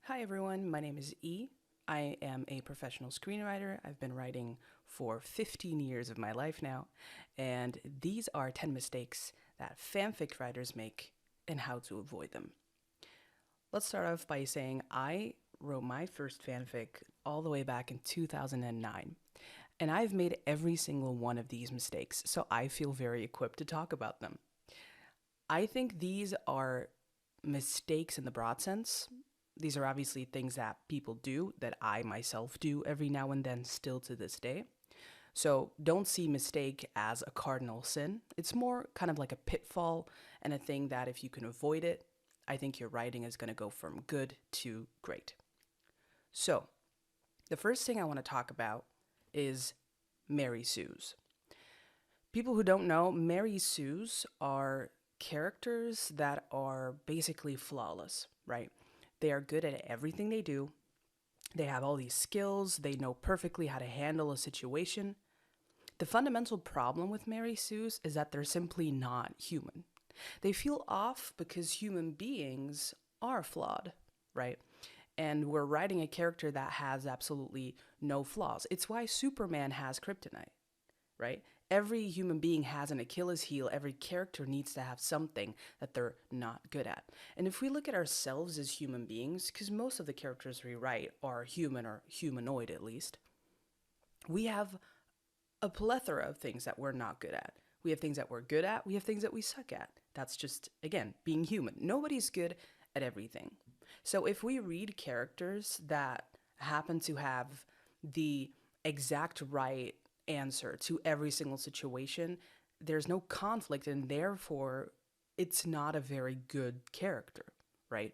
Hi everyone, my name is E. I am a professional screenwriter. I've been writing for 15 years of my life now, and these are 10 mistakes that fanfic writers make and how to avoid them. Let's start off by saying I wrote my first fanfic all the way back in 2009, and I've made every single one of these mistakes, so I feel very equipped to talk about them. I think these are mistakes in the broad sense. These are obviously things that people do, that I myself do every now and then, still to this day. So don't see mistake as a cardinal sin. It's more kind of like a pitfall and a thing that if you can avoid it, I think your writing is going to go from good to great. So, the first thing I want to talk about is Mary Sue's. People who don't know, Mary Sue's are characters that are basically flawless, right? They are good at everything they do. They have all these skills. They know perfectly how to handle a situation. The fundamental problem with Mary Sue's is that they're simply not human. They feel off because human beings are flawed, right? And we're writing a character that has absolutely no flaws. It's why Superman has kryptonite, right? Every human being has an Achilles heel. Every character needs to have something that they're not good at. And if we look at ourselves as human beings, because most of the characters we write are human or humanoid at least, we have a plethora of things that we're not good at. We have things that we're good at, we have things that we suck at. That's just, again, being human. Nobody's good at everything. So if we read characters that happen to have the exact right answer to every single situation, there's no conflict, and therefore it's not a very good character, right?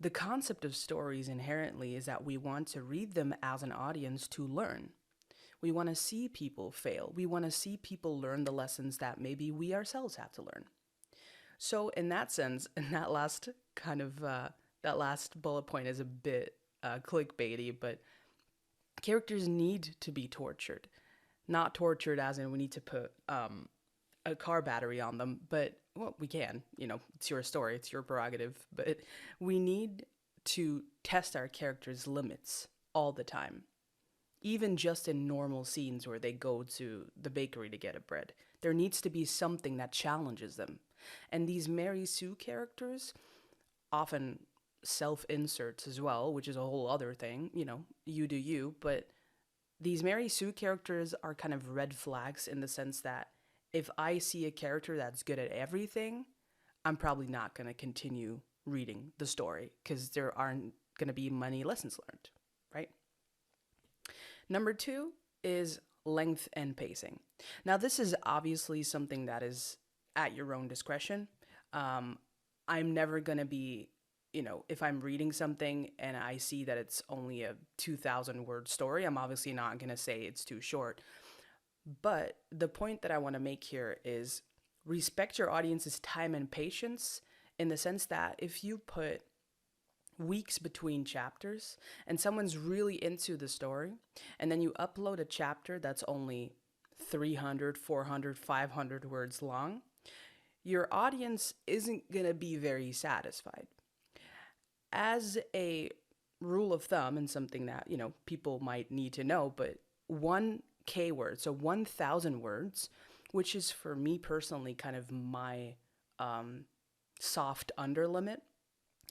The concept of stories inherently is that we want to read them as an audience to learn. We want to see people fail. We want to see people learn the lessons that maybe we ourselves have to learn. So, in that sense, and that last bullet point is a bit clickbaity, but characters need to be tortured. Not tortured as in we need to put a car battery on them, but well, we can. It's your story, it's your prerogative, but we need to test our characters' limits all the time. Even just in normal scenes where they go to the bakery to get a bread, there needs to be something that challenges them. And these Mary Sue characters often self inserts as well, which is a whole other thing. You do you, but these Mary Sue characters are kind of red flags in the sense that if I see a character that's good at everything, I'm probably not going to continue reading the story because there aren't going to be many lessons learned, right? Number two is length and pacing. Now, this is obviously something that is at your own discretion. I'm never going to be, if I'm reading something and I see that it's only a 2,000 word story, I'm obviously not going to say it's too short. But the point that I want to make here is respect your audience's time and patience in the sense that if you put weeks between chapters and someone's really into the story and then you upload a chapter that's only 300, 400, 500 words long, your audience isn't going to be very satisfied. As a rule of thumb, and something that, people might need to know, but 1K words, so 1,000 words, which is for me personally kind of my soft under limit.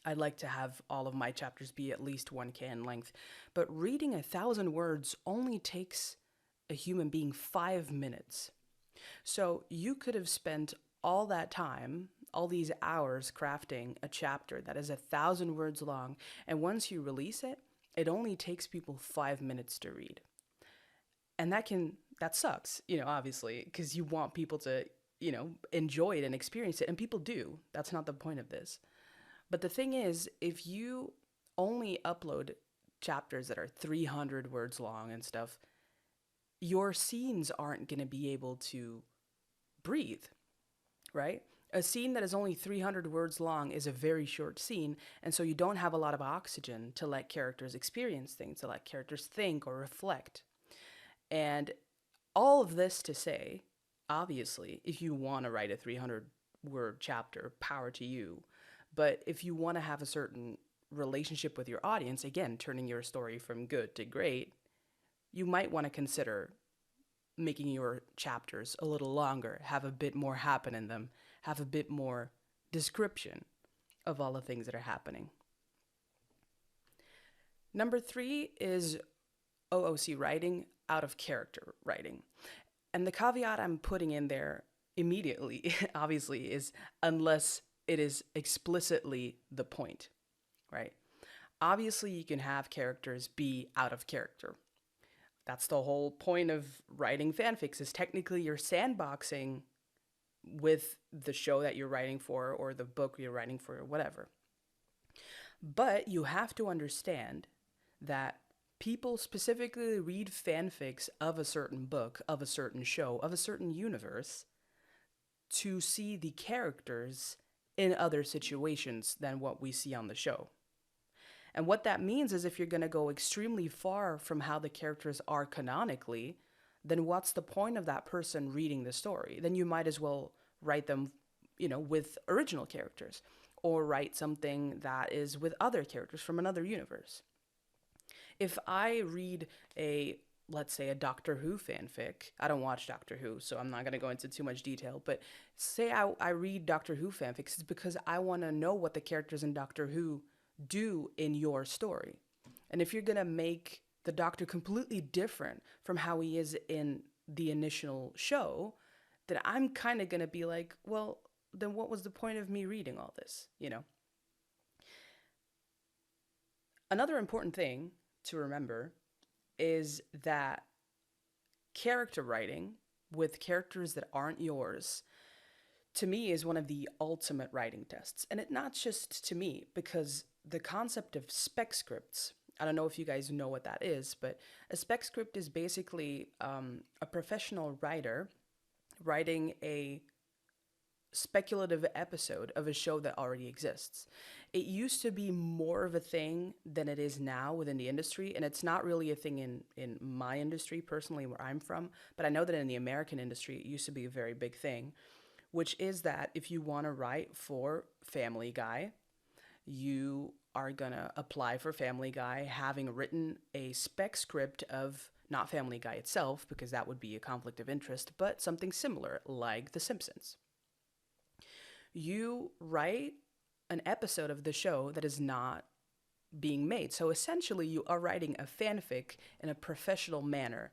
I'd like to have all of my chapters be at least 1K in length. But reading 1,000 words only takes a human being 5 minutes. So you could have spent all that time, all these hours crafting a chapter that is 1,000 words long. And once you release it, it only takes people 5 minutes to read. And that sucks, obviously, because you want people to, enjoy it and experience it. And people do. That's not the point of this. But the thing is, if you only upload chapters that are 300 words long and stuff, your scenes aren't going to be able to breathe, right? A scene that is only 300 words long is a very short scene, and so you don't have a lot of oxygen to let characters experience things, to let characters think or reflect. And all of this to say, obviously, if you want to write a 300 word chapter, power to you. But if you want to have a certain relationship with your audience, again, turning your story from good to great, you might want to consider making your chapters a little longer, have a bit more happen in them, have a bit more description of all the things that are happening. Number 3 is OOC writing, out of character writing. And the caveat I'm putting in there immediately, obviously, is unless it is explicitly the point, right? Obviously, you can have characters be out of character. That's the whole point of writing fanfics, is technically you're sandboxing with the show that you're writing for or the book you're writing for or whatever. But you have to understand that people specifically read fanfics of a certain book, of a certain show, of a certain universe to see the characters in other situations than what we see on the show. And what that means is if you're going to go extremely far from how the characters are canonically, then what's the point of that person reading the story? Then you might as well write them, with original characters, or write something that is with other characters from another universe. If I read let's say a Doctor Who fanfic, I don't watch Doctor Who, so I'm not going to go into too much detail, but say I read Doctor Who fanfics, it's because I want to know what the characters in Doctor Who do in your story. And if you're going to make the Doctor completely different from how he is in the initial show, then I'm kind of going to be like, well, then what was the point of me reading all this, Another important thing to remember is that character writing with characters that aren't yours, to me, is one of the ultimate writing tests. And it not just to me, because the concept of spec scripts, I don't know if you guys know what that is, but a spec script is basically a professional writer writing a speculative episode of a show that already exists. It used to be more of a thing than it is now within the industry, and it's not really a thing in my industry personally where I'm from, but I know that in the American industry it used to be a very big thing, which is that if you want to write for Family Guy, you are gonna apply for Family Guy having written a spec script of not Family Guy itself, because that would be a conflict of interest, but something similar like The Simpsons. You write an episode of the show that is not being made. So essentially, you are writing a fanfic in a professional manner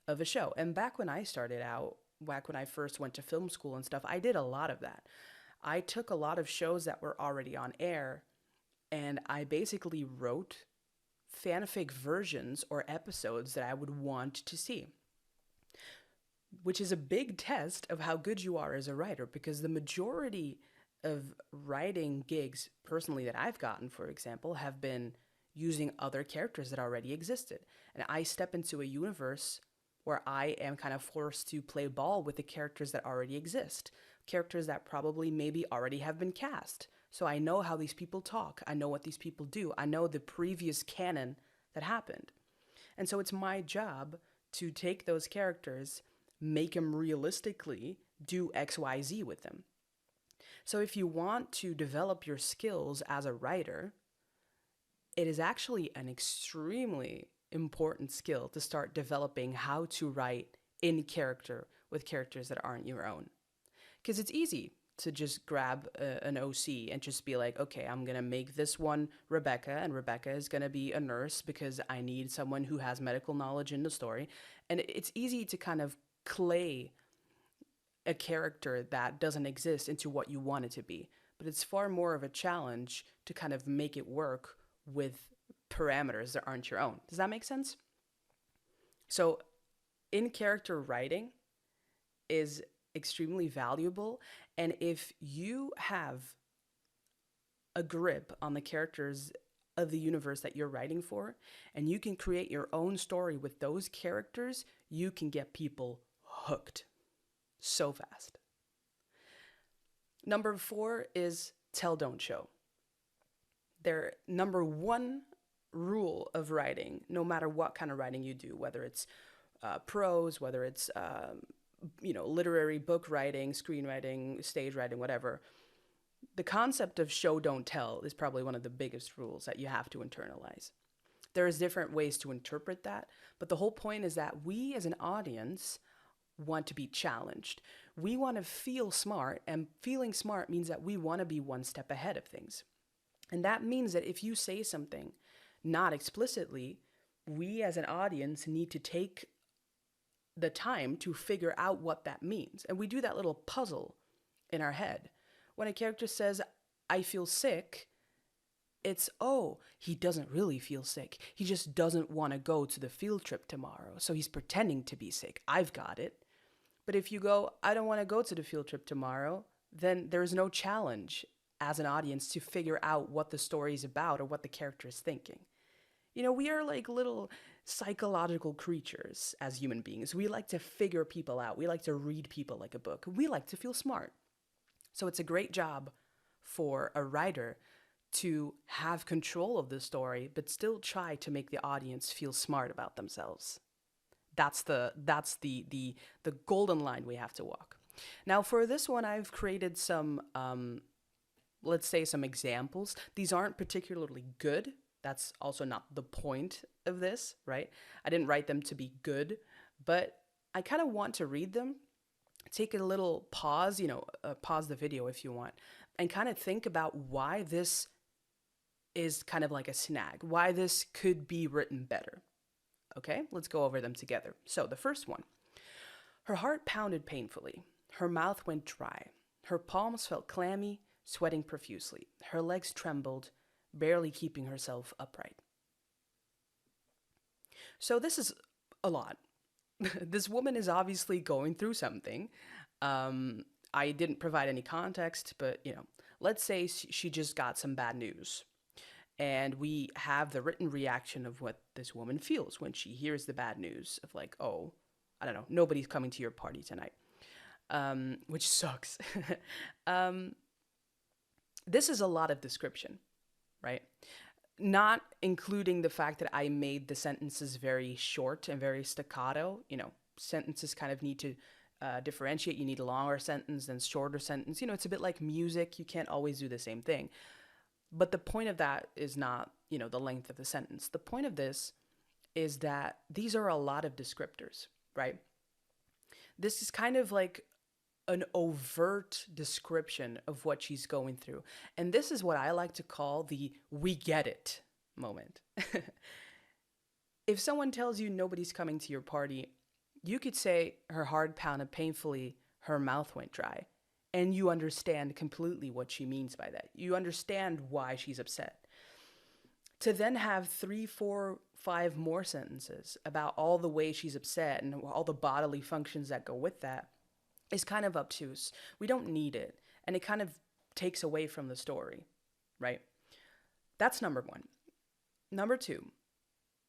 of a show. And back when I started out, back when I first went to film school and stuff, I did a lot of that. I took a lot of shows that were already on air, and I basically wrote fanfic versions or episodes that I would want to see, which is a big test of how good you are as a writer, because the majority of writing gigs, personally, that I've gotten, for example, have been using other characters that already existed. And I step into a universe where I am kind of forced to play ball with the characters that already exist, characters that probably maybe already have been cast. So I know how these people talk. I know what these people do. I know the previous canon that happened. And so it's my job to take those characters, make them realistically do XYZ with them. So if you want to develop your skills as a writer, it is actually an extremely important skill to start developing how to write in character with characters that aren't your own. Because it's easy to just grab an OC and just be like, okay, I'm going to make this one Rebecca, and Rebecca is going to be a nurse because I need someone who has medical knowledge in the story. And it's easy to kind of clay a character that doesn't exist into what you want it to be. But it's far more of a challenge to kind of make it work with parameters that aren't your own. Does that make sense? So in character writing is extremely valuable. And if you have a grip on the characters of the universe that you're writing for, and you can create your own story with those characters, you can get people hooked so fast. Number 4 is tell, don't show. Their number one rule of writing, no matter what kind of writing you do, whether it's prose, whether it's literary book writing, screenwriting, stage writing, whatever, The concept of show don't tell is probably one of the biggest rules that you have to internalize. There's different ways to interpret that, but the whole point is that we as an audience want to be challenged. We want to feel smart, and feeling smart means that we want to be one step ahead of things. And that means that if you say something not explicitly, we as an audience need to take the time to figure out what that means. And we do that little puzzle in our head. When a character says, I feel sick, it's, oh, he doesn't really feel sick. He just doesn't want to go to the field trip tomorrow. So he's pretending to be sick. I've got it. But if you go, I don't want to go to the field trip tomorrow, then there's no challenge as an audience to figure out what the story is about or what the character is thinking. You know, we are like little psychological creatures as human beings. We like to figure people out. We like to read people like a book. We like to feel smart. So it's a great job for a writer to have control of the story, but still try to make the audience feel smart about themselves. That's the golden line we have to walk. Now, for this one, I've created some, let's say, some examples. These aren't particularly good. That's also not the point of this, right? I didn't write them to be good, but I kind of want to read them. Take a little pause, pause the video if you want, and kind of think about why this is kind of like a snag, why this could be written better. Okay, let's go over them together. So the first one, her heart pounded painfully. Her mouth went dry. Her palms felt clammy, sweating profusely. Her legs trembled, barely keeping herself upright. So this is a lot. This woman is obviously going through something. I didn't provide any context, but let's say she just got some bad news. And we have the written reaction of what this woman feels when she hears the bad news of like, oh, I don't know, nobody's coming to your party tonight, which sucks. This is a lot of description, right? Not including the fact that I made the sentences very short and very staccato. Sentences kind of need to differentiate. You need a longer sentence than shorter sentence. It's a bit like music. You can't always do the same thing. But the point of that is not, the length of the sentence. The point of this is that these are a lot of descriptors, right? This is kind of like an overt description of what she's going through. And this is what I like to call the we get it moment. If someone tells you nobody's coming to your party, you could say her heart pounded painfully, her mouth went dry. And you understand completely what she means by that. You understand why she's upset. To then have 3, 4, 5 more sentences about all the ways she's upset and all the bodily functions that go with that is kind of obtuse. We don't need it. And it kind of takes away from the story, right? That's number one. Number two,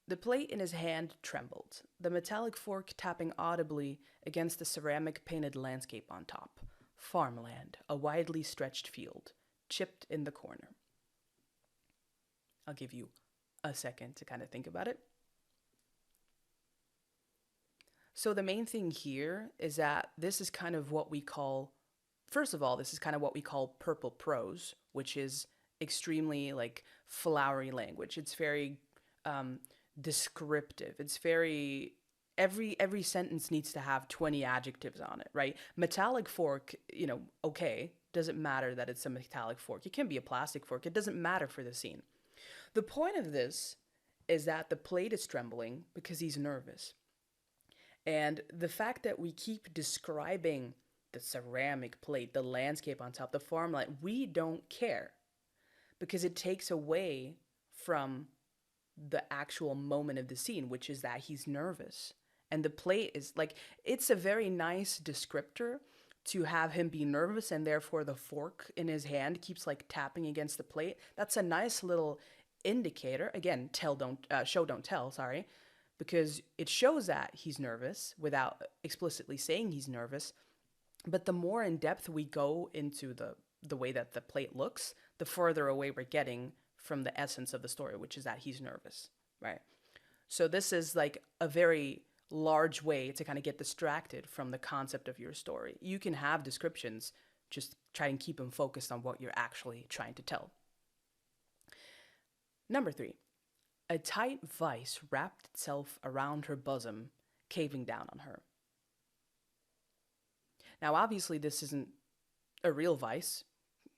the plate in his hand trembled, the metallic fork tapping audibly against the ceramic painted landscape on top. Farmland, a widely stretched field, chipped in the corner. I'll give you a second to kind of think about it. So the main thing here is that this is kind of what we call, first of all, this is kind of what we call purple prose, which is extremely like flowery language. It's very descriptive. It's very every sentence needs to have 20 adjectives on it, right? Metallic fork, okay, doesn't matter that it's a metallic fork. It can be a plastic fork. It doesn't matter for the scene. The point of this is that the plate is trembling because he's nervous. And the fact that we keep describing the ceramic plate, the landscape on top, the farmland, we don't care because it takes away from the actual moment of the scene, which is that he's nervous. And the plate is like, it's a very nice descriptor to have him be nervous and therefore the fork in his hand keeps like tapping against the plate. That's a nice little indicator. Again, show don't tell, sorry, because it shows that he's nervous without explicitly saying he's nervous. But the more in depth we go into the way that the plate looks, the further away we're getting from the essence of the story, which is that he's nervous, right? So this is like a very large way to kind of get distracted from the concept of your story. You can have descriptions Just try and keep them focused on what you're actually trying to tell. Number 3, a tight vice wrapped itself around her bosom, caving down on her. Now, obviously, this isn't a real vice,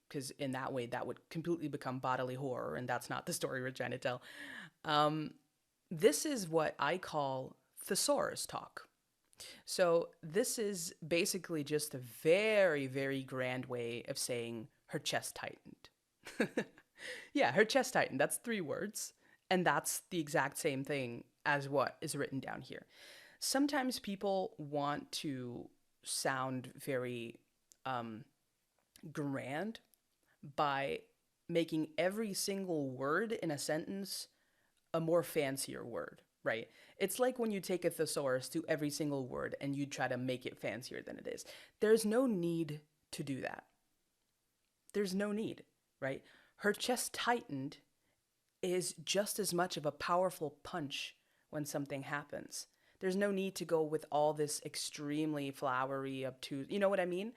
because in that way, that would completely become bodily horror, and that's not the story we're trying to tell. This is what I call thesaurus talk. So this is basically just a very, very grand way of saying her chest tightened. Yeah, her chest tightened. That's 3 words. And that's the exact same thing as what is written down here. Sometimes people want to sound very grand by making every single word in a sentence a more fancier word, right? It's like when you take a thesaurus to every single word and you try to make it fancier than it is. There's no need to do that. There's no need, right? Her chest tightened is just as much of a powerful punch when something happens. There's no need to go with all this extremely flowery, obtuse, you know what I mean?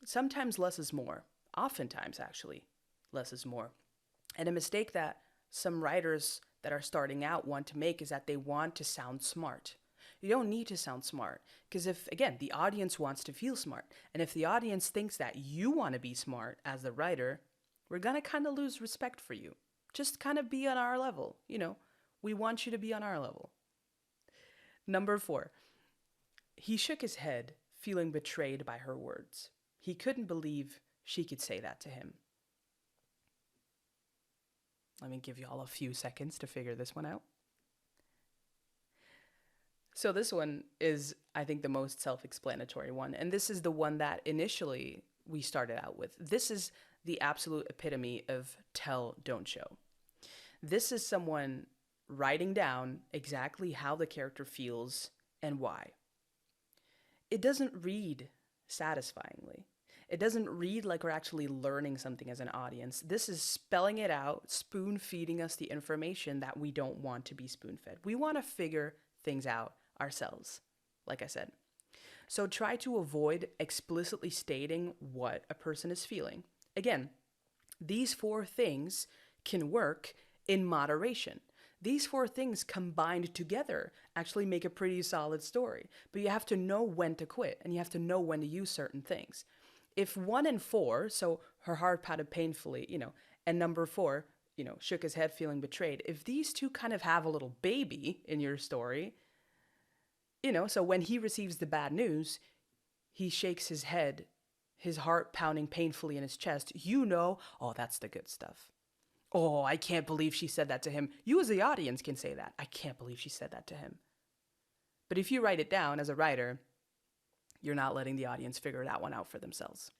Sometimes less is more. Oftentimes, actually, less is more. And a mistake that some writers that are starting out want to make is that they want to sound smart. You don't need to sound smart, because if, again, the audience wants to feel smart, and if the audience thinks that you want to be smart as the writer, we're going to kind of lose respect for you. Just kind of be on our level, we want you to be on our level. Number 4, he shook his head, feeling betrayed by her words. He couldn't believe she could say that to him. Let me give you all a few seconds to figure this one out. So this one is, I think, the most self-explanatory one. And this is the one that initially we started out with. This is the absolute epitome of tell, don't show. This is someone writing down exactly how the character feels and why. It doesn't read satisfyingly. It doesn't read like we're actually learning something as an audience. This is spelling it out, spoon-feeding us the information that we don't want to be spoon-fed. We want to figure things out ourselves, like I said. So try to avoid explicitly stating what a person is feeling. Again, these 4 things can work in moderation. These 4 things combined together actually make a pretty solid story. But you have to know when to quit, and you have to know when to use certain things. If 1 and 4, so her heart pounded painfully, and number 4, shook his head feeling betrayed, if these 2 kind of have a little baby in your story, so when he receives the bad news, he shakes his head, his heart pounding painfully in his chest, oh, that's the good stuff. Oh, I can't believe she said that to him. You as the audience can say that. I can't believe she said that to him. But if you write it down as a writer, you're not letting the audience figure that one out for themselves.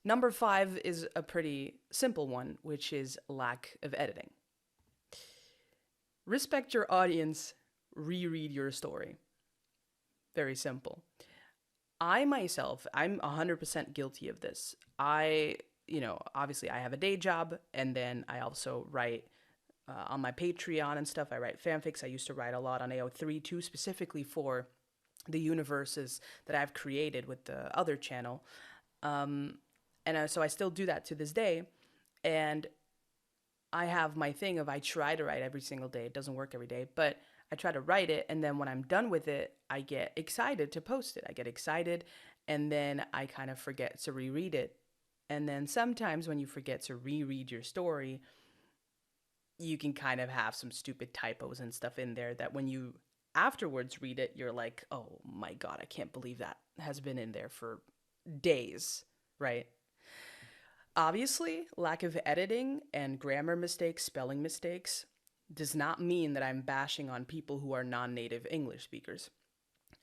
Number 5 is a pretty simple one, which is lack of editing. Respect your audience, reread your story. Very simple. I myself, I'm 100% guilty of this. Obviously I have a day job, and then I also write on my Patreon and stuff. I write fanfics. I used to write a lot on AO3 too, specifically for the universes that I've created with the other channel. So I still do that to this day. And I have my thing of I try to write every single day. It doesn't work every day, but I try to write it. And then when I'm done with it, I get excited to post it. I get excited, and then I kind of forget to reread it. And then sometimes when you forget to reread your story, you can kind of have some stupid typos and stuff in there that when you afterwards read it, you're like, oh my God, I can't believe that has been in there for days, right? Obviously, lack of editing and grammar mistakes, spelling mistakes, does not mean that I'm bashing on people who are non-native English speakers.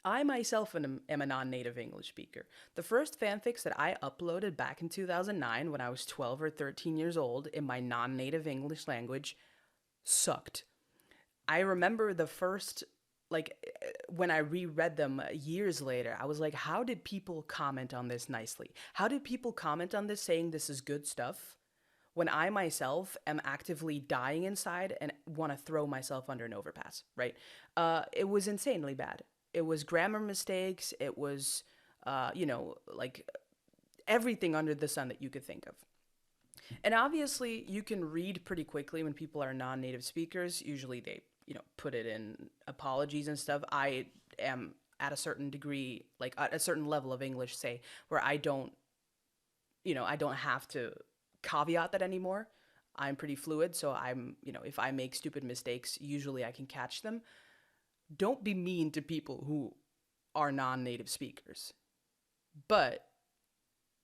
I myself am a non-native English speaker. The first fanfics that I uploaded back in 2009 when I was 12 or 13 years old in my non-native English language sucked. I remember the first, when I reread them years later, I was like, how did people comment on this nicely? How did people comment on this saying this is good stuff when I myself am actively dying inside and want to throw myself under an overpass, right? It was insanely bad. It was grammar mistakes. It was like everything under the sun that you could think of. And obviously, you can read pretty quickly when people are non-native speakers. Usually, they put it in apologies and stuff. I am at a certain degree, like at a certain level of English, say, where I don't have to caveat that anymore. I'm pretty fluid, so if I make stupid mistakes, usually I can catch them. Don't be mean to people who are non-native speakers. But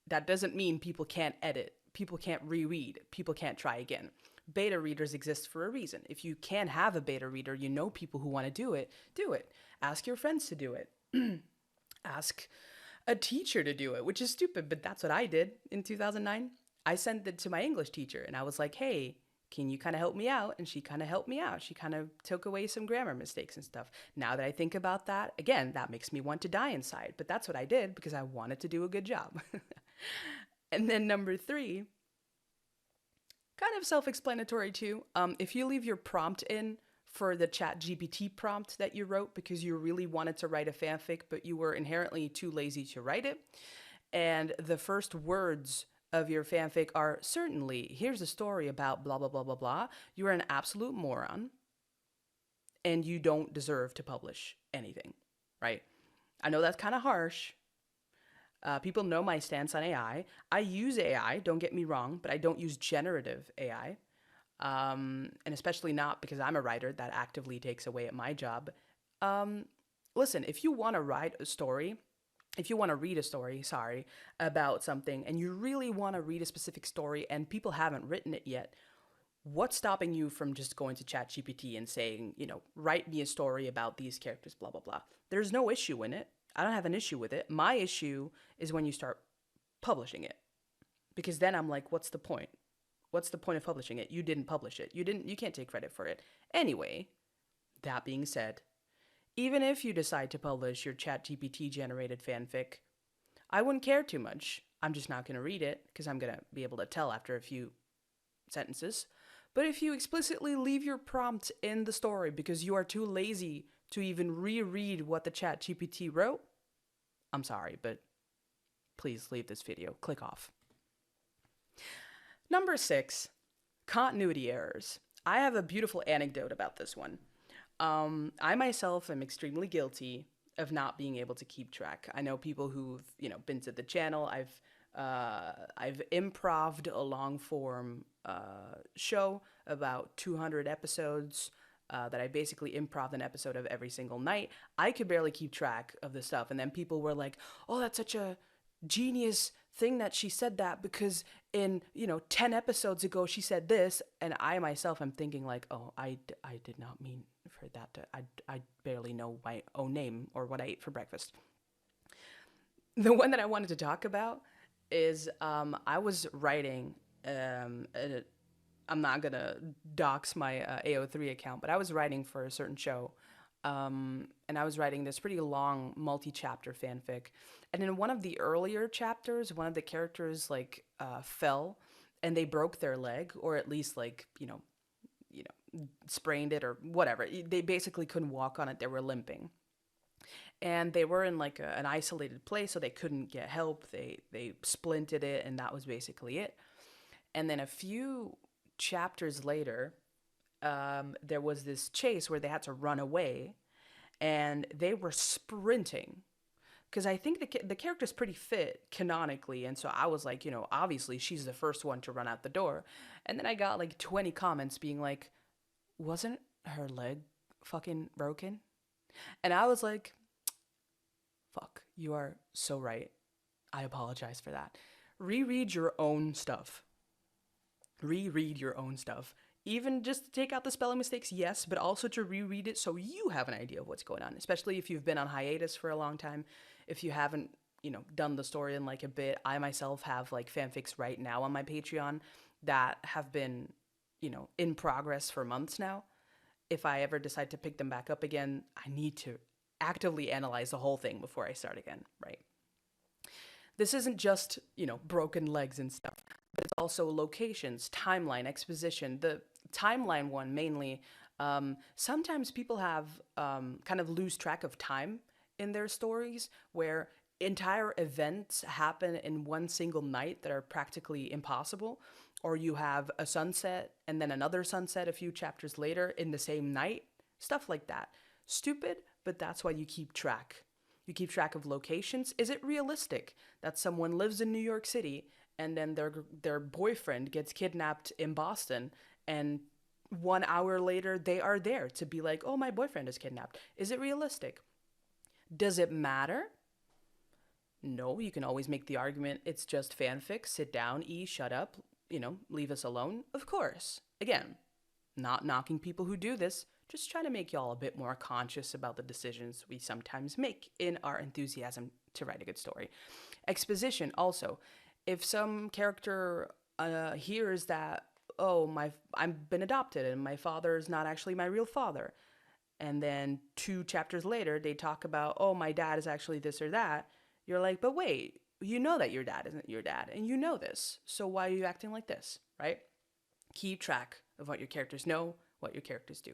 that doesn't mean people can't edit, people can't reread, people can't try again. Beta readers exist for a reason. If you can have a beta reader, people who want to do it, do it. Ask your friends to do it. Ask a teacher to do it, which is stupid, but that's what I did in 2009. I sent it to my English teacher and I was like, hey, can you kind of help me out? And she kind of helped me out. She kind of took away some grammar mistakes and stuff. Now that I think about that, again, that makes me want to die inside. But that's what I did because I wanted to do a good job. And then number 3, kind of self-explanatory too. If you leave your prompt in for the ChatGPT prompt that you wrote because you really wanted to write a fanfic, but you were inherently too lazy to write it, and the first words of your fanfic are certainly, here's a story about blah, blah, blah, blah, blah, you are an absolute moron and you don't deserve to publish anything, right? I know that's kind of harsh. People know my stance on AI. I use AI, don't get me wrong, but I don't use generative AI. And especially not because I'm a writer. That actively takes away at my job. Listen, if you want to write a story, if you want to read a story, about something, and you really want to read a specific story and people haven't written it yet, what's stopping you from just going to ChatGPT and saying, write me a story about these characters, blah, blah, blah. There's no issue in it. I don't have an issue with it. My issue is when you start publishing it. Because then I'm like, what's the point? What's the point of publishing it? You didn't publish it. You can't take credit for it. Anyway, that being said, even if you decide to publish your ChatGPT generated fanfic, I wouldn't care too much. I'm just not going to read it because I'm going to be able to tell after a few sentences. But if you explicitly leave your prompt in the story because you are too lazy to even reread what the ChatGPT wrote, I'm sorry, but please leave this video. Click off. Number 6, continuity errors. I have a beautiful anecdote about this one. I myself am extremely guilty of not being able to keep track. I know people who've, been to the channel. I've improv'd a long form show about 200 episodes that I basically improv an episode of every single night. I could barely keep track of the stuff. And then people were like, oh, that's such a genius thing that she said that because in 10 episodes ago she said this, and I myself am thinking like, oh, I did not mean for that to, I barely know my own name or what I ate for breakfast. The one that I wanted to talk about is I was writing I'm not gonna dox my AO3 account, but I was writing for a certain show. And I was writing this pretty long multi-chapter fanfic. And in one of the earlier chapters, one of the characters fell and they broke their leg, or at least sprained it or whatever. They basically couldn't walk on it. They were limping. And they were in an isolated place, so they couldn't get help. They splinted it, and that was basically it. And then a few chapters later, there was this chase where they had to run away, and they were sprinting because I think the character's pretty fit canonically, and so I was like, obviously she's the first one to run out the door. And then I got 20 comments being like, wasn't her leg fucking broken? And I was like, fuck, you are so right. I apologize for that. Reread your own stuff. Reread your own stuff. Even just to take out the spelling mistakes, yes, but also to reread it so you have an idea of what's going on, especially if you've been on hiatus for a long time. If you haven't, done the story in a bit. I myself have fanfics right now on my Patreon that have been, in progress for months now. If I ever decide to pick them back up again, I need to actively analyze the whole thing before I start again, right? This isn't just, broken legs and stuff, but it's also locations, timeline, exposition. The timeline one mainly, sometimes people have kind of lose track of time in their stories, where entire events happen in one single night that are practically impossible, or you have a sunset and then another sunset a few chapters later in the same night, stuff like that. Stupid, but that's why you keep track. You keep track of locations. Is it realistic that someone lives in New York City and then their boyfriend gets kidnapped in Boston, and 1 hour later they are there to be like, oh, my boyfriend is kidnapped? Is it realistic? Does it matter? No, you can always make the argument it's just fanfic. Sit down, shut up, leave us alone. Of course. Again, not knocking people who do this, just trying to make y'all a bit more conscious about the decisions we sometimes make in our enthusiasm to write a good story. Exposition also. If some character hears that, oh, I've been adopted and my father is not actually my real father, and then 2 chapters later they talk about, oh, my dad is actually this or that, you're like, but wait, you know that your dad isn't your dad, and you know this, so why are you acting like this, right? Keep track of what your characters know, what your characters do.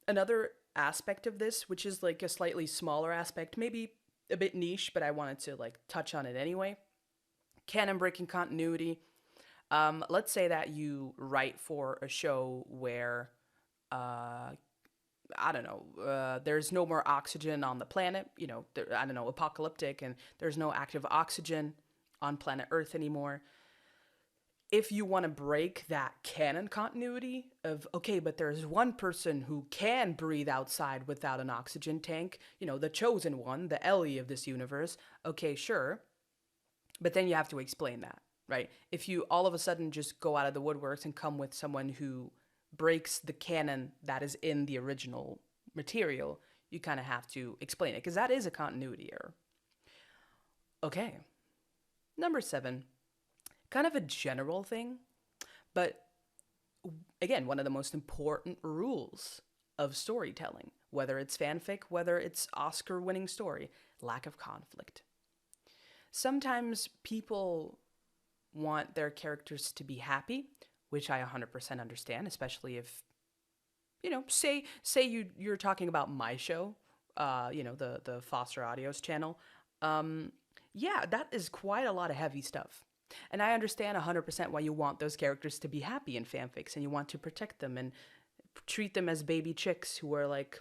Another aspect of this, which is like a slightly smaller aspect, maybe a bit niche, but I wanted to like touch on it anyway. Canon breaking continuity. Let's say that you write for a show where, I don't know, there's no more oxygen on the planet, apocalyptic, and there's no active oxygen on planet Earth anymore. If you want to break that canon continuity of, okay, but there's one person who can breathe outside without an oxygen tank, the chosen one, the Ellie of this universe, okay, sure. But then you have to explain that, right? If you all of a sudden just go out of the woodworks and come with someone who breaks the canon that is in the original material, you kind of have to explain it, because that is a continuity error. Okay. Number 7. Kind of a general thing, but again, one of the most important rules of storytelling, whether it's fanfic, whether it's Oscar-winning story, lack of conflict. Sometimes people want their characters to be happy, which I 100% understand, especially if, say you're talking about my show, the Foster Audios channel. Yeah, that is quite a lot of heavy stuff. And I understand 100% why you want those characters to be happy in fanfics, and you want to protect them and treat them as baby chicks who are like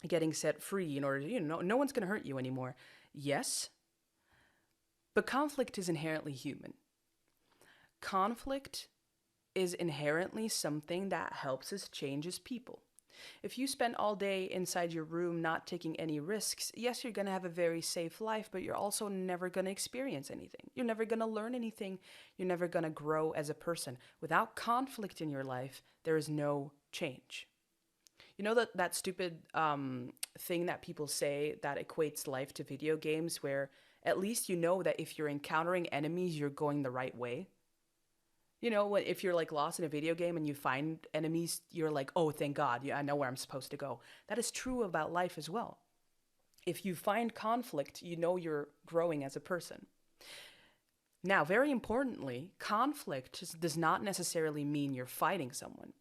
getting set free in order to, no one's going to hurt you anymore. Yes, but conflict is inherently human. Conflict is inherently something that helps us change as people. If you spend all day inside your room not taking any risks, yes, you're going to have a very safe life, but you're also never going to experience anything. You're never going to learn anything. You're never going to grow as a person. Without conflict in your life, there is no change. You know that stupid thing that people say that equates life to video games, where at least you know that if you're encountering enemies, you're going the right way? If you're like lost in a video game and you find enemies, you're like, oh, thank God, yeah, I know where I'm supposed to go. That is true about life as well. If you find conflict, you know you're growing as a person. Now, very importantly, conflict does not necessarily mean you're fighting someone.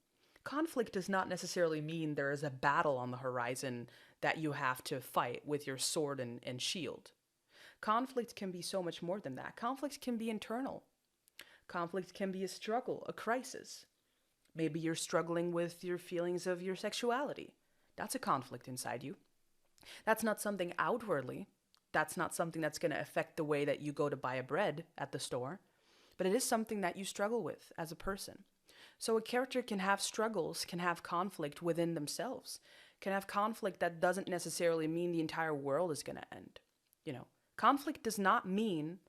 Conflict does not necessarily mean there is a battle on the horizon that you have to fight with your sword and shield. Conflict can be so much more than that. Conflict can be internal. Conflict can be a struggle, a crisis. Maybe you're struggling with your feelings of your sexuality. That's a conflict inside you. That's not something outwardly. That's not something that's going to affect the way that you go to buy a bread at the store. But it is something that you struggle with as a person. So a character can have struggles, can have conflict within themselves, can have conflict that doesn't necessarily mean the entire world is going to end. Conflict does not mean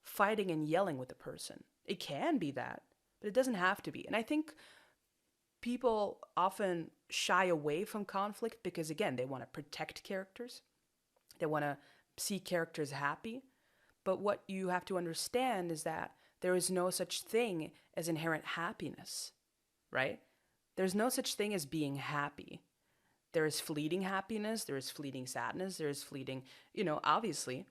fighting and yelling with a person. It can be that, but it doesn't have to be. And I think people often shy away from conflict because, again, they want to protect characters. They want to see characters happy. But what you have to understand is that there is no such thing as inherent happiness, right? There's no such thing as being happy. There is fleeting happiness, there is fleeting sadness, there is fleeting, obviously.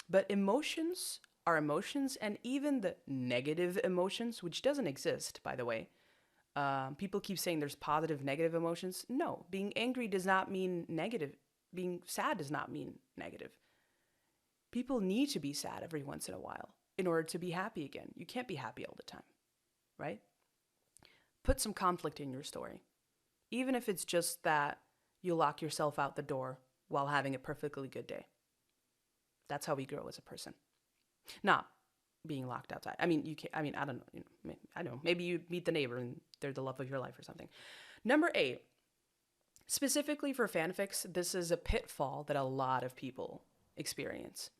But emotions are emotions, and even the negative emotions, which doesn't exist, by the way. People keep saying there's positive, negative emotions. No, being angry does not mean negative. being sad does not mean negative. People need to be sad every once in a while in order to be happy again. You can't be happy all the time, right? Put some conflict in your story. Even if it's just that you lock yourself out the door while having a perfectly good day. That's how we grow as a person. Not being locked outside. I mean, you can't, I mean, I don't know. I don't know. Maybe you meet the neighbor and they're the love of your life or something. Number 8, specifically for fanfics, this is a pitfall that a lot of people experience.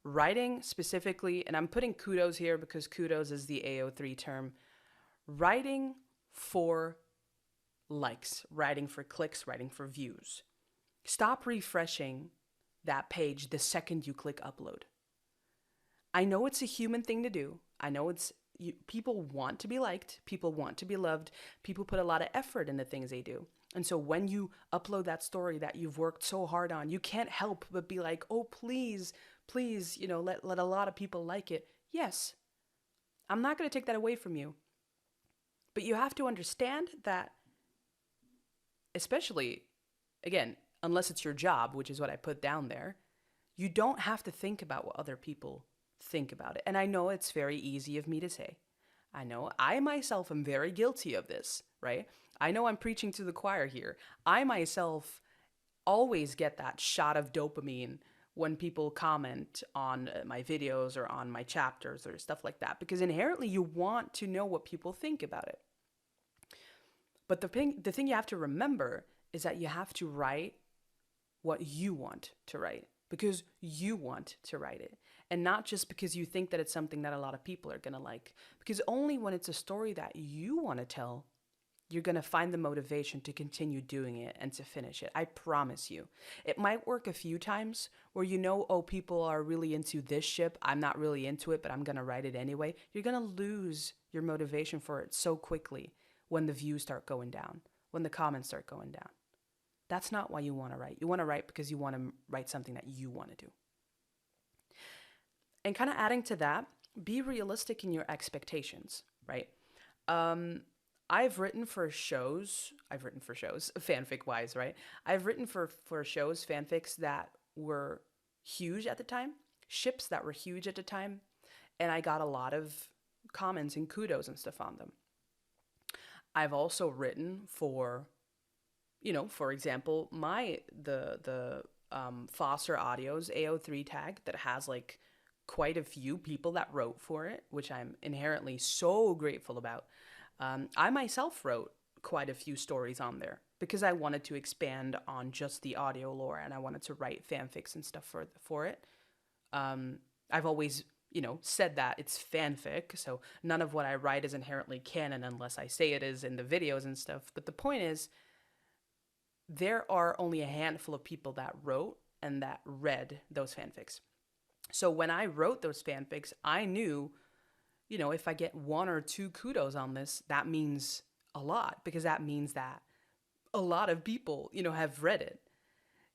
Writing specifically, and I'm putting kudos here because kudos is the AO3 term. Writing for likes, writing for clicks, writing for views. Stop refreshing that page the second you click upload. I know it's a human thing to do. I know people want to be liked. People want to be loved. People put a lot of effort into things they do. And so when you upload that story that you've worked so hard on, you can't help but be like, oh, please, let a lot of people like it. Yes, I'm not going to take that away from you. But you have to understand that, especially, again, unless it's your job, which is what I put down there, you don't have to think about what other people think about it. And I know it's very easy of me to say. I know I myself am very guilty of this, right? I know I'm preaching to the choir here. I myself always get that shot of dopamine when people comment on my videos or on my chapters or stuff like that, because inherently you want to know what people think about it. But the thing you have to remember is that you have to write what you want to write, because you want to write it. And not just because you think that it's something that a lot of people are going to like. Because only when it's a story that you want to tell, you're going to find the motivation to continue doing it and to finish it. I promise you. It might work a few times where oh, people are really into this ship. I'm not really into it, but I'm going to write it anyway. You're going to lose your motivation for it so quickly when the views start going down, when the comments start going down. That's not why you want to write. You want to write because you want to write something that you want to do. And kind of adding to that, be realistic in your expectations, right? I've written for shows, fanfic-wise, right? I've written for shows, fanfics that were huge at the time, ships that were huge at the time, and I got a lot of comments and kudos and stuff on them. I've also written for, for example, the Foster Audio's AO3 tag that has like quite a few people that wrote for it, which I'm inherently so grateful about. I myself wrote quite a few stories on there because I wanted to expand on just the audio lore and I wanted to write fanfics and stuff for it. I've always, said that it's fanfic, so none of what I write is inherently canon unless I say it is in the videos and stuff. But the point is, there are only a handful of people that wrote and that read those fanfics. So when I wrote those fanfics, I knew, if I get 1 or 2 kudos on this, that means a lot, because that means that a lot of people, have read it.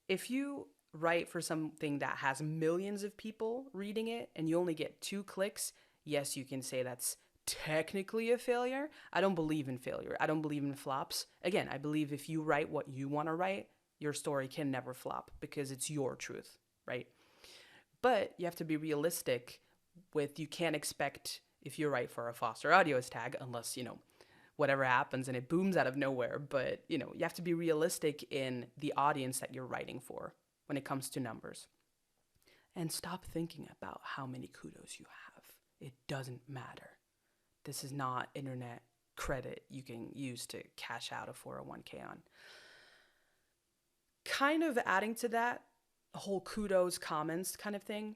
If you write for something that has millions of people reading it and you only get 2 clicks, yes, you can say that's technically a failure. I don't believe in failure. I don't believe in flops. Again, I believe if you write what you want to write, your story can never flop because it's your truth, right? But you have to be realistic you can't expect, if you write for a Foster Audio's tag, unless, whatever happens and it booms out of nowhere. But, you have to be realistic in the audience that you're writing for when it comes to numbers. And stop thinking about how many kudos you have. It doesn't matter. This is not internet credit you can use to cash out a 401k on. Kind of adding to that whole kudos comments kind of thing,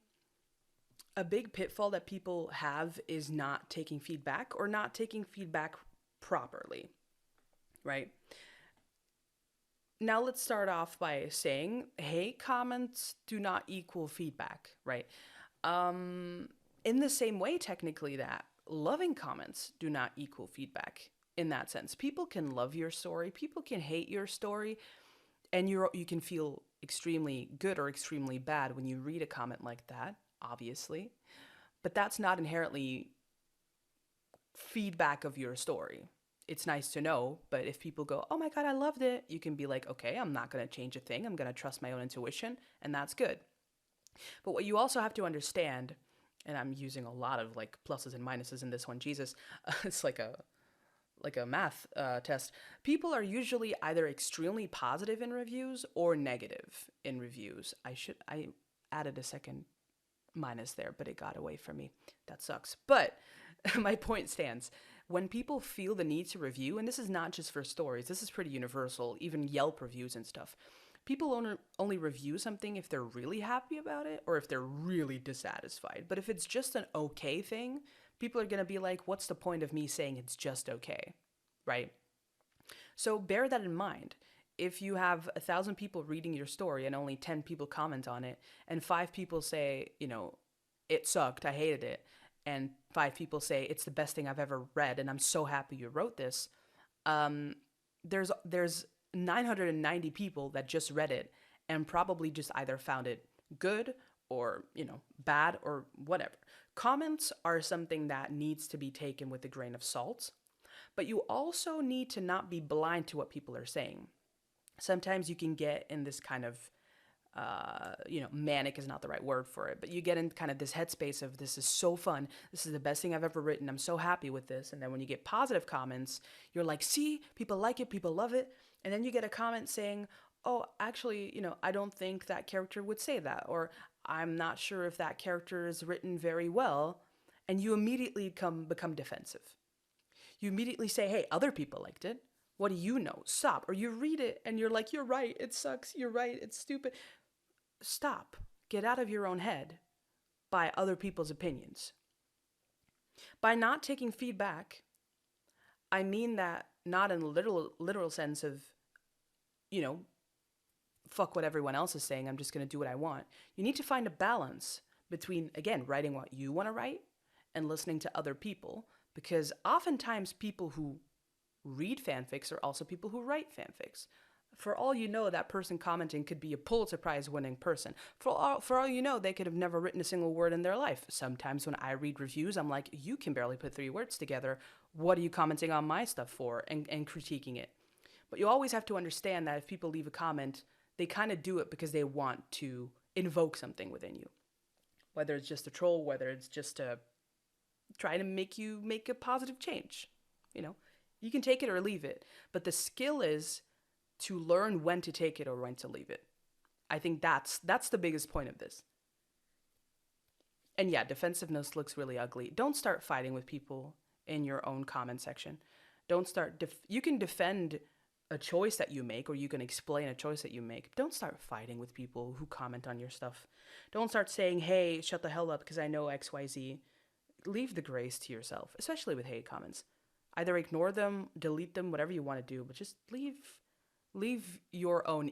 a big pitfall that people have is not taking feedback or not taking feedback properly, right? Now let's start off by saying hate comments do not equal feedback, right? In the same way, technically, that loving comments do not equal feedback in that sense. People can love your story, people can hate your story, and you can feel extremely good or extremely bad when you read a comment like that, obviously. But that's not inherently feedback of your story. it's nice to know. But if people go, oh my God, I loved it, you can be like, okay, I'm not going to change a thing. I'm going to trust my own intuition, and that's good. But what you also have to understand, and I'm using a lot of like pluses and minuses in this one, Jesus, it's like a math test. People are usually either extremely positive in reviews or negative in reviews. I added a second minus there, but it got away from me. That sucks. But my point stands. When people feel the need to review, and this is not just for stories, this is pretty universal, even Yelp reviews and stuff. People only review something if they're really happy about it or if they're really dissatisfied. But if it's just an okay thing, people are going to be like, what's the point of me saying it's just okay? Right? So bear that in mind. If you have 1,000 people reading your story and only 10 people comment on it, and 5 people say, it sucked, I hated it, and 5 people say it's the best thing I've ever read, and I'm so happy you wrote this, there's 990 people that just read it and probably just either found it good or, bad or whatever. Comments are something that needs to be taken with a grain of salt, but you also need to not be blind to what people are saying. Sometimes you can get in this kind of, manic is not the right word for it, but you get in kind of this headspace of this is so fun. This is the best thing I've ever written. I'm so happy with this. And then when you get positive comments, you're like, see, people like it, people love it. And then you get a comment saying, oh, actually, I don't think that character would say that. Or I'm not sure if that character is written very well. And you immediately become defensive. You immediately say, hey, other people liked it. What do you know? Stop. Or you read it and you're like, you're right. It sucks. You're right. It's stupid. Stop. Get out of your own head by other people's opinions. By not taking feedback, I mean that not in the literal sense of, fuck what everyone else is saying. I'm just going to do what I want. You need to find a balance between, again, writing what you want to write and listening to other people. Because oftentimes people who read fanfics are also people who write fanfics. For all you know, that person commenting could be a Pulitzer Prize winning person. For all you know, they could have never written a single word in their life. Sometimes when I read reviews, I'm like, you can barely put 3 words together. What are you commenting on my stuff for? And critiquing it. But you always have to understand that if people leave a comment, they kind of do it because they want to invoke something within you. Whether it's just a troll, whether it's just to try to make you make a positive change. You can take it or leave it. But the skill is to learn when to take it or when to leave it. I think that's the biggest point of this. And yeah, defensiveness looks really ugly. Don't start fighting with people in your own comment section. Don't start, you can defend a choice that you make, or you can explain a choice that you make. Don't start fighting with people who comment on your stuff. Don't start saying, hey, shut the hell up because I know XYZ. Leave the grace to yourself, especially with hate comments. Either ignore them, delete them, whatever you want to do, but just leave your own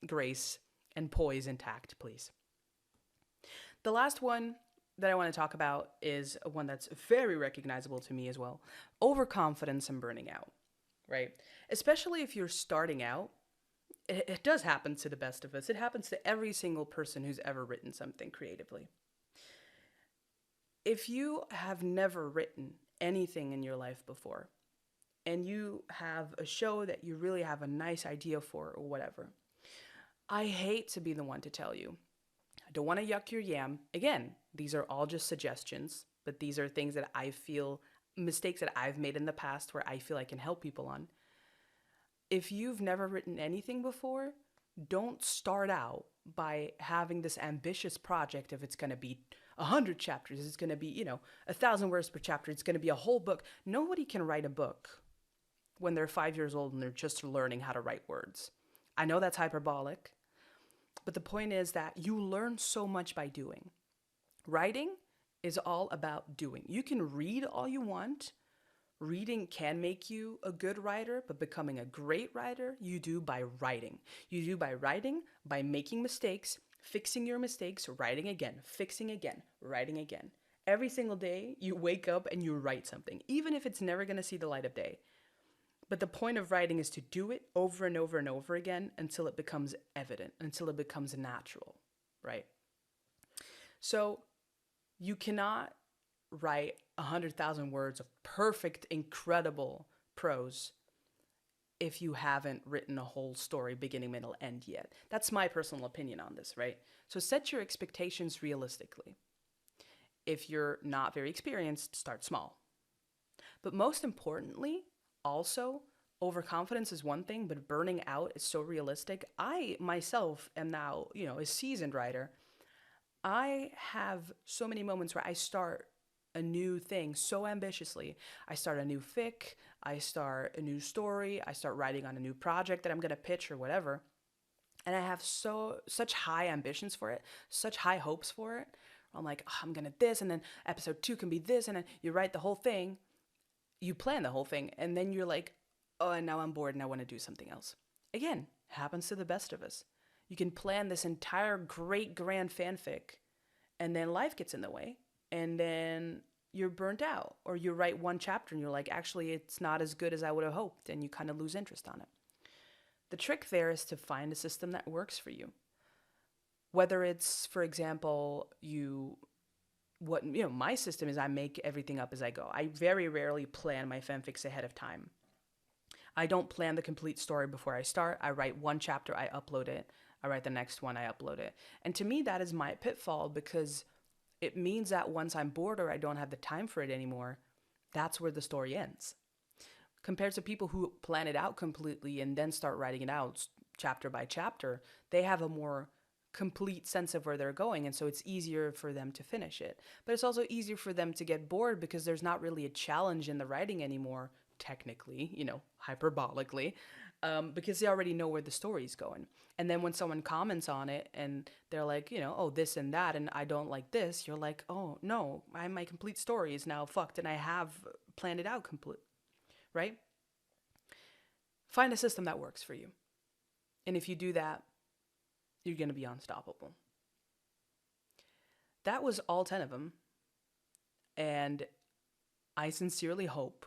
grace and poise intact, please. The last one that I want to talk about is one that's very recognizable to me as well. Overconfidence and burning out, right? Especially if you're starting out. It does happen to the best of us. It happens to every single person who's ever written something creatively. If you have never written anything in your life before, and you have a show that you really have a nice idea for or whatever, I hate to be the one to tell you. I don't want to yuck your yam. Again, these are all just suggestions, but these are things that I feel, mistakes that I've made in the past where I feel I can help people on. If you've never written anything before, don't start out by having this ambitious project if it's going to be 100 chapters, it's going to be, 1,000 words per chapter, it's going to be a whole book. Nobody can write a book when they're 5 years old and they're just learning how to write words. I know that's hyperbolic, but the point is that you learn so much by doing. Writing is all about doing. You can read all you want. Reading can make you a good writer, but becoming a great writer, you do by writing. You do by writing, by making mistakes, fixing your mistakes, writing again, fixing again, writing again. Every single day, you wake up and you write something, even if it's never going to see the light of day. But the point of writing is to do it over and over and over again until it becomes evident, until it becomes natural, right? So you cannot write 100,000 words of perfect, incredible prose if you haven't written a whole story, beginning, middle, end yet. That's my personal opinion on this, right? So set your expectations realistically. If you're not very experienced, start small. But most importantly, also, overconfidence is one thing, but burning out is so realistic. I myself am now, a seasoned writer. I have so many moments where I start a new thing so ambitiously. I start a new fic, I start a new story, I start writing on a new project that I'm going to pitch or whatever. And I have such high ambitions for it, such high hopes for it. I'm like, oh, I'm going to this, and then episode 2 can be this, and then you write the whole thing, you plan the whole thing, and then you're like, oh, and now I'm bored and I want to do something else. Again, happens to the best of us. You can plan this entire great grand fanfic, and then life gets in the way, and then you're burnt out, or you write one chapter and you're like, actually, it's not as good as I would have hoped, and you kind of lose interest on it. The trick there is to find a system that works for you. Whether it's, for example, my system is I make everything up as I go. I very rarely plan my fanfics ahead of time. I don't plan the complete story before I start. I write one chapter, I upload it. I write the next one, I upload it. And to me, that is my pitfall, because it means that once I'm bored or I don't have the time for it anymore, that's where the story ends. Compared to people who plan it out completely and then start writing it out chapter by chapter, they have a more complete sense of where they're going, and so it's easier for them to finish it. But it's also easier for them to get bored because there's not really a challenge in the writing anymore, technically, hyperbolically, because they already know where the story's going. And then when someone comments on it and they're like, oh, this and that, and I don't like this, you're like, oh no, my complete story is now fucked and I have planned it out complete, right? Find a system that works for you. And if you do that, you're going to be unstoppable. That was all 10 of them. And I sincerely hope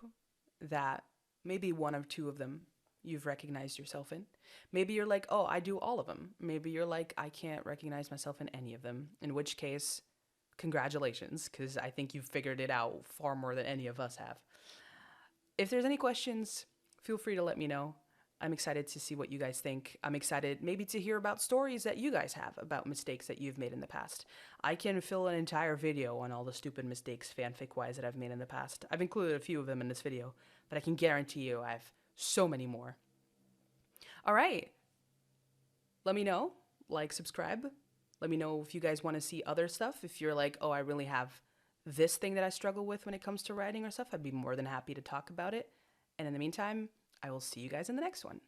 that maybe one or two of them you've recognized yourself in. Maybe you're like, oh, I do all of them. Maybe you're like, I can't recognize myself in any of them. In which case, congratulations, because I think you've figured it out far more than any of us have. If there's any questions, feel free to let me know. I'm excited to see what you guys think. I'm excited maybe to hear about stories that you guys have about mistakes that you've made in the past. I can fill an entire video on all the stupid mistakes fanfic-wise that I've made in the past. I've included a few of them in this video, but I can guarantee you I have so many more. All right. Let me know. Like, subscribe. Let me know if you guys want to see other stuff. If you're like, oh, I really have this thing that I struggle with when it comes to writing or stuff, I'd be more than happy to talk about it. And in the meantime, I will see you guys in the next one.